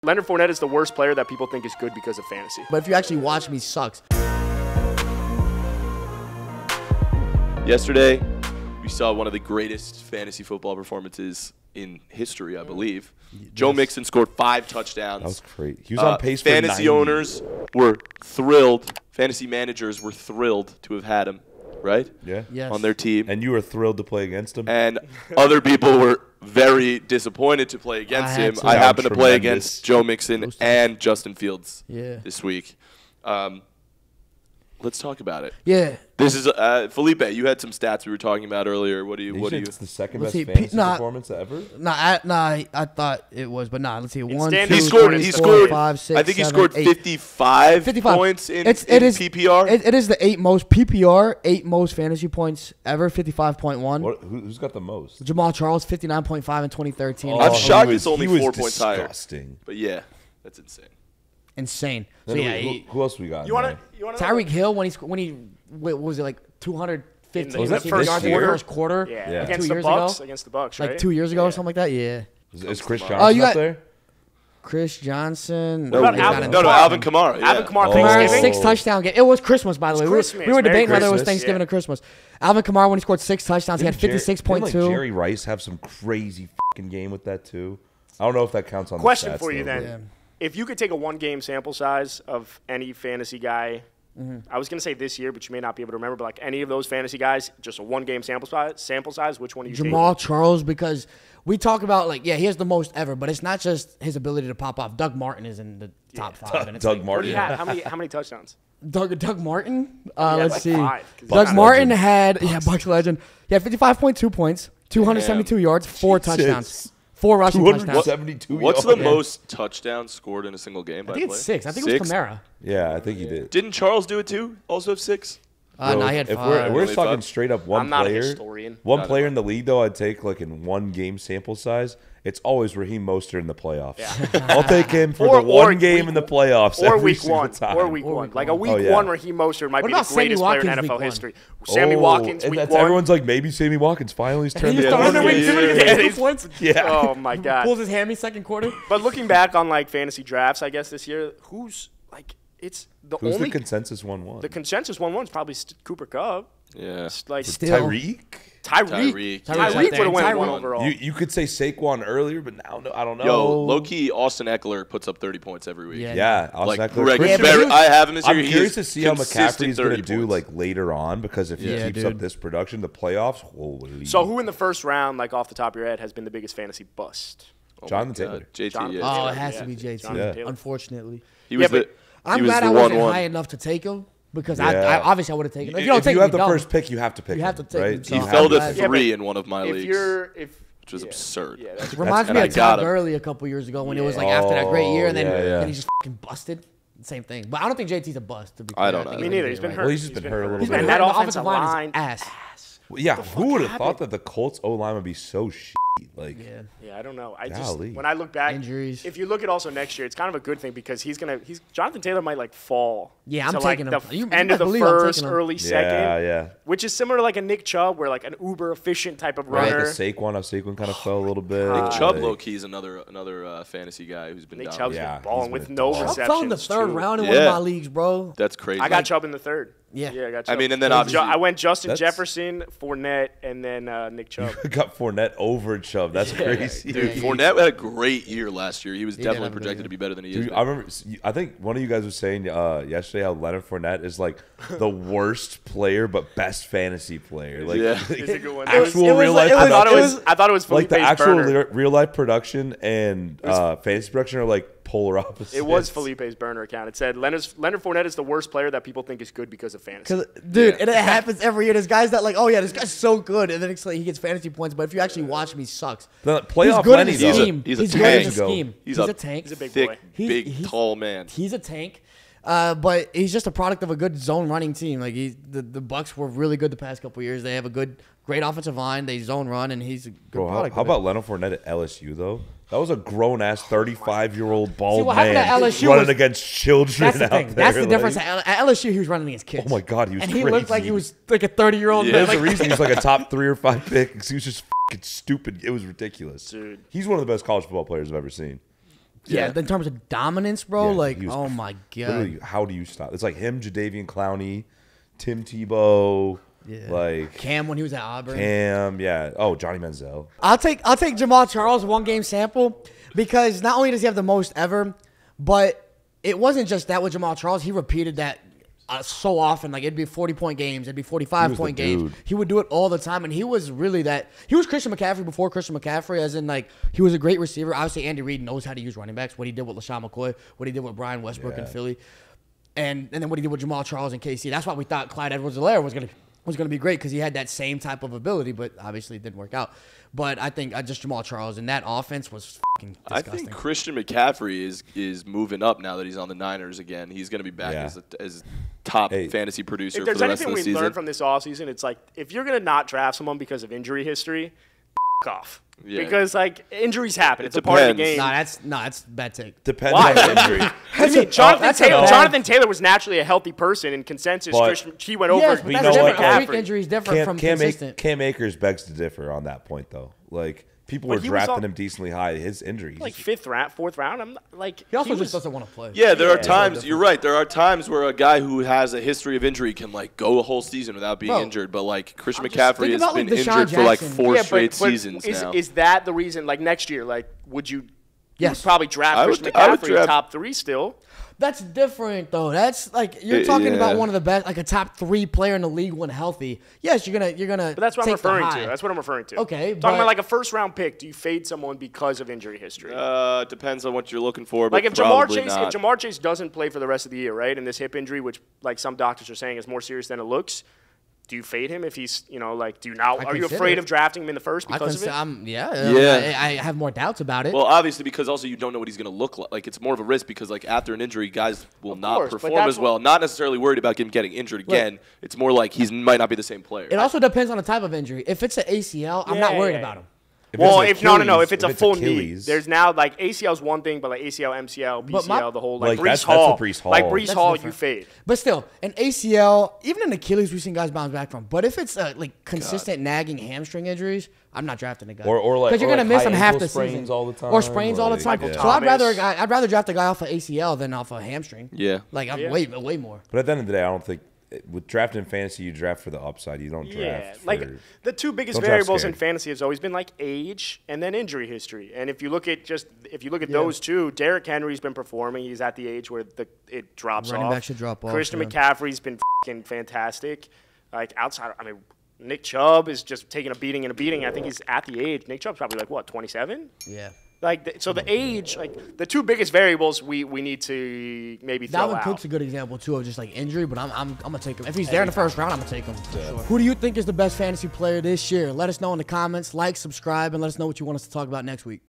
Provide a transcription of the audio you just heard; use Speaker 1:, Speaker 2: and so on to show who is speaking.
Speaker 1: Leonard Fournette is the worst player that people think is good because of fantasy.
Speaker 2: But if you actually watch him, he sucks.
Speaker 3: Yesterday, we saw one of the greatest fantasy football performances in history, I believe. Joe Mixon scored 5 touchdowns.
Speaker 4: That was great. He was on pace for
Speaker 3: fantasy
Speaker 4: 90.
Speaker 3: owners were thrilled. Fantasy managers were thrilled to have had him, right?
Speaker 4: Yeah.
Speaker 2: Yes.
Speaker 3: On their team.
Speaker 4: And you were thrilled to play against him?
Speaker 3: And other people were very disappointed to play against him. I happened to play against Joe Mixon and Justin Fields this week. Let's talk about it.
Speaker 2: Yeah.
Speaker 3: This is Felipe. You had some stats we were talking about earlier. What do you?
Speaker 4: It's the second best fantasy performance ever.
Speaker 2: I thought it was, but let's see.
Speaker 3: He scored. I think he scored 55 points in PPR.
Speaker 2: It is the 8 most PPR, 8 most fantasy points ever. 55.1.
Speaker 4: Who's got the most?
Speaker 2: Jamal Charles, 59.5 in 2013.
Speaker 3: I'm shocked it's only 4 points higher.
Speaker 4: Disgusting.
Speaker 3: But yeah, that's insane.
Speaker 2: Insane. So
Speaker 4: who else we got?
Speaker 1: You want to?
Speaker 2: Tyreek Hill when he what was it, like 215
Speaker 1: in the
Speaker 2: first quarter?
Speaker 1: Yeah. Against the Bucks. Against the Bucks, right?
Speaker 2: Like 2 years ago or something like that. Yeah.
Speaker 4: Is Chris Johnson up there?
Speaker 2: Chris Johnson.
Speaker 3: No, Alvin Kamara. Yeah.
Speaker 1: Alvin Kamara.
Speaker 2: 6 touchdown game. It was Christmas, by the way. We were debating whether it was Thanksgiving or Christmas. Alvin Kamara, when he scored 6 touchdowns, he had 56.2.
Speaker 4: Didn't Jerry Rice have some crazy fucking game with that too? I don't know if that counts on
Speaker 1: Question
Speaker 4: the stats,
Speaker 1: for you
Speaker 4: though,
Speaker 1: then. If you could take a 1-game sample size of any fantasy guy, I was going to say this year, but you may not be able to remember, but like any of those fantasy guys, just a 1-game sample size, which one do you take?
Speaker 2: Jamal Charles, because we talk about, like, he has the most ever, but it's not just his ability to pop off. Doug Martin is in the top 5. And it's
Speaker 4: Doug Martin.
Speaker 1: How many touchdowns?
Speaker 2: Doug Martin? Let's see.
Speaker 1: 5,
Speaker 2: Doug Martin had, Bucs legend. He had 55.2 points, 272 yards, 4 touchdowns. 4 rushing touchdowns.
Speaker 4: 272
Speaker 3: What's the most touchdowns scored in a single game?
Speaker 2: I think it's 6. I think it was Kamara.
Speaker 4: Yeah, I think he did.
Speaker 3: Didn't Charles do it too? Also have 6?
Speaker 2: No, he had 5.
Speaker 4: If we're talking straight up one
Speaker 1: I'm not
Speaker 4: player,
Speaker 1: a historian.
Speaker 4: one player in the league though, I'd take like in 1-game sample size. It's always Raheem Mostert in the playoffs. Yeah. I'll take him for the one game in the playoffs
Speaker 1: or
Speaker 4: every
Speaker 1: week
Speaker 4: single
Speaker 1: 1.
Speaker 4: time.
Speaker 1: Or week 1. Like a week 1 Raheem Mostert might be the greatest player in NFL history. Sammy Watkins, week 1.
Speaker 4: Everyone's like, maybe Sammy Watkins finally turned the
Speaker 1: Oh, my God.
Speaker 2: Pulls his hammy second quarter.
Speaker 1: But looking back on, like, fantasy drafts, I guess, this year, who's the
Speaker 4: consensus 1-1?
Speaker 1: The consensus 1-1 is probably Cooper Kupp.
Speaker 3: Yeah.
Speaker 1: Like
Speaker 4: Tyreek
Speaker 1: would have won 1 overall.
Speaker 4: You could say Saquon earlier, but now I don't know.
Speaker 3: Yo, low-key, Austin Eckler puts up 30 points every week.
Speaker 4: Yeah, Austin
Speaker 3: Eckler. I have him this year.
Speaker 4: I'm curious to see how McCaffrey's going to do like later on, because if he keeps up this production, the playoffs, holy.
Speaker 1: So who in the first round, like off the top of your head, has been the biggest fantasy bust?
Speaker 4: Jonathan Taylor.
Speaker 3: JT.
Speaker 2: Oh, it has to be JT. Unfortunately. I'm glad I wasn't high enough to take him. Because I obviously I would have taken him.
Speaker 4: If you have the first pick, you have to pick him. You have to take him.
Speaker 3: He fell to 3 in one of my leagues, which was absurd.
Speaker 2: Yeah, reminds me of Todd Gurley a couple years ago when it was like after that great year, and then he just fucking busted. Same thing. But I don't think JT's a bust. To be clear.
Speaker 3: I don't know.
Speaker 1: Me neither. He's been hurt.
Speaker 4: Well, he's just been hurt a little bit.
Speaker 1: And that offensive line
Speaker 2: is ass.
Speaker 4: Yeah, who would have thought that the Colts O-line would be so shit? Like,
Speaker 1: I don't know. When I look back,
Speaker 2: injuries.
Speaker 1: If you look at also next year, it's kind of a good thing because Jonathan Taylor might like fall.
Speaker 2: Yeah, I'm
Speaker 1: to
Speaker 2: taking
Speaker 1: like
Speaker 2: him.
Speaker 1: End of the first, early second.
Speaker 4: Yeah.
Speaker 1: Which is similar to like a Nick Chubb, where like an uber efficient type of runner.
Speaker 4: Like Saquon kind of fell a little bit.
Speaker 3: Nick Chubb, low key, is another fantasy guy who's been
Speaker 1: Nick
Speaker 3: down.
Speaker 1: Chubb's been balling with no receptions.
Speaker 2: Chubb fell in the 3rd round in one of my leagues, bro.
Speaker 3: That's crazy.
Speaker 1: I got Chubb in the 3rd.
Speaker 2: Yeah,
Speaker 1: I got Chubb.
Speaker 3: I mean, and then obviously
Speaker 1: I went Justin Jefferson, Fournette, and then Nick Chubb.
Speaker 4: You got Fournette over Chubb. That's crazy.
Speaker 3: Dude, Fournette had a great year last year. He was definitely projected to be better than he is.
Speaker 4: I remember. I think one of you guys was saying yesterday how Leonard Fournette is like the worst player but best fantasy player. Like,
Speaker 1: it's a good one.
Speaker 4: Actual real life.
Speaker 1: I thought it was Felipe's
Speaker 4: like the actual
Speaker 1: burner.
Speaker 4: real life production and fantasy production are like polar opposites.
Speaker 1: It was Felipe's burner account. It said Leonard Fournette is the worst player that people think is good because of fantasy.
Speaker 2: Dude, and it happens every year. There's guys that like, oh yeah, this guy's so good, and then it's like he gets fantasy points, but if you actually watch him, he sucks.
Speaker 4: Playoff
Speaker 2: he's good in
Speaker 4: Lenny,
Speaker 2: the scheme.
Speaker 3: He's
Speaker 2: good
Speaker 3: tank.
Speaker 2: in the scheme. He's a tank.
Speaker 1: He's a big
Speaker 3: boy.
Speaker 1: He's
Speaker 3: tall man.
Speaker 2: He's a tank. But he's just a product of a good zone running team. Like the Bucs were really good the past couple of years. They have a great offensive line. They zone run, and he's a good product.
Speaker 4: How about Leonard Fournette at LSU though? That was a grown ass 35-year-old bald
Speaker 2: what
Speaker 4: man
Speaker 2: happened at LSU
Speaker 4: running against children.
Speaker 2: That's the thing. That's the difference. At LSU, he was running against kids.
Speaker 4: Oh my God, he was crazy.
Speaker 2: And he looked like he was like a 30-year-old.
Speaker 4: There's a reason he was like a top 3 or 5 pick. He was just fucking stupid. It was ridiculous.
Speaker 1: Dude.
Speaker 4: He's one of the best college football players I've ever seen.
Speaker 2: Yeah, in terms of dominance, bro, oh my God.
Speaker 4: Literally, how do you stop? It's like him, Jadeveon Clowney, Tim Tebow, like
Speaker 2: Cam when he was at Auburn.
Speaker 4: Cam, yeah. Oh, Johnny Manziel.
Speaker 2: I'll take Jamal Charles 1-game sample because not only does he have the most ever, but it wasn't just that with Jamal Charles. He repeated that so often. Like, it'd be 40-point games. It'd be 45-point games. He would do it all the time, and he was really that. He was Christian McCaffrey before Christian McCaffrey, as in, like, he was a great receiver. Obviously, Andy Reid knows how to use running backs, what he did with LaShawn McCoy, what he did with Brian Westbrook in Philly, and then what he did with Jamal Charles in KC. That's why we thought Clyde Edwards-Helaire was going to be great because he had that same type of ability, but obviously it didn't work out. But I think just Jamal Charles and that offense was fucking disgusting.
Speaker 3: I think Christian McCaffrey is moving up now that he's on the Niners again. He's going to be back as a top fantasy producer for the rest of the season.
Speaker 1: If there's anything we learned from this offseason, it's like if you're going to not draft someone because of injury history, off. Yeah. Because, like, injuries happen. It's a part of the game.
Speaker 2: That's bad take.
Speaker 4: Depends on injury.
Speaker 1: I mean, Jonathan Taylor was naturally a healthy person in consensus. He went over.
Speaker 2: Yes, but that's different. A freak injury is different from consistent.
Speaker 4: Cam Akers begs to differ on that point, though. Like, people were drafting him decently high. His injuries,
Speaker 1: like fifth round, fourth round. I'm like,
Speaker 2: he also just doesn't want to play.
Speaker 3: Yeah, there are times. You're right. There are times where a guy who has a history of injury can like go a whole season without being injured. But like Christian McCaffrey has been injured for like 4 straight seasons now.
Speaker 1: Is that the reason? Like next year, like would you?
Speaker 2: Yes.
Speaker 1: You'd probably draft Christian McCaffrey top 3 still.
Speaker 2: That's different, though. That's like you're talking about one of the best, like a top 3 player in the league when healthy. Yes, you're gonna.
Speaker 1: But that's what I'm referring to. That's what I'm referring to.
Speaker 2: Okay,
Speaker 1: talking about like a first round pick. Do you fade someone because of injury history?
Speaker 3: Depends on what you're looking for. But
Speaker 1: like if Jamar Chase doesn't play for the rest of the year, right? And this hip injury, which like some doctors are saying is more serious than it looks. Do you fade him if he's, like, are you afraid of drafting him in the first because of it?
Speaker 2: I have more doubts about it.
Speaker 3: Well, obviously, because also you don't know what he's going to look like. Like, it's more of a risk because, like, after an injury, guys will not perform as well. Not necessarily worried about him getting injured again. It's more like he might not be the same player.
Speaker 2: It also depends on the type of injury. If it's an ACL, I'm not worried about him.
Speaker 1: If it's a full knee, there's now like ACL's one thing, but like ACL, MCL, BCL, the whole like Breece Hall, like Breece Hall, you fade.
Speaker 2: But still, an ACL, even an Achilles, we've seen guys bounce back from. But if it's like consistent nagging hamstring injuries, I'm not drafting a guy.
Speaker 4: Or like
Speaker 2: because you're gonna miss him half the
Speaker 4: season
Speaker 2: all
Speaker 4: the time,
Speaker 2: or sprains all the time.
Speaker 1: Yeah.
Speaker 2: So I'd rather draft a guy off of ACL than off a hamstring.
Speaker 3: Yeah,
Speaker 2: like I'm way more.
Speaker 4: But at the end of the day, I don't think. With drafting in fantasy, you draft for the upside. You don't draft for...
Speaker 1: like the 2 biggest variables in fantasy has always been like age and then injury history. And if you look at those two, Derrick Henry's been performing. He's at the age where it drops off.
Speaker 2: Running back should drop off.
Speaker 1: Christian McCaffrey's been fucking fantastic. Like outside, I mean, Nick Chubb is just taking a beating. I think he's at the age. Nick Chubb's probably like what, 27?
Speaker 2: Yeah.
Speaker 1: Like so, the age, like the 2 biggest variables we need to maybe throw out.
Speaker 2: Dalvin Cook's a good example too of just like injury, but I'm gonna take him if he's there in the first round. I'm gonna take him for sure. Who do you think is the best fantasy player this year? Let us know in the comments. Like, subscribe, and let us know what you want us to talk about next week.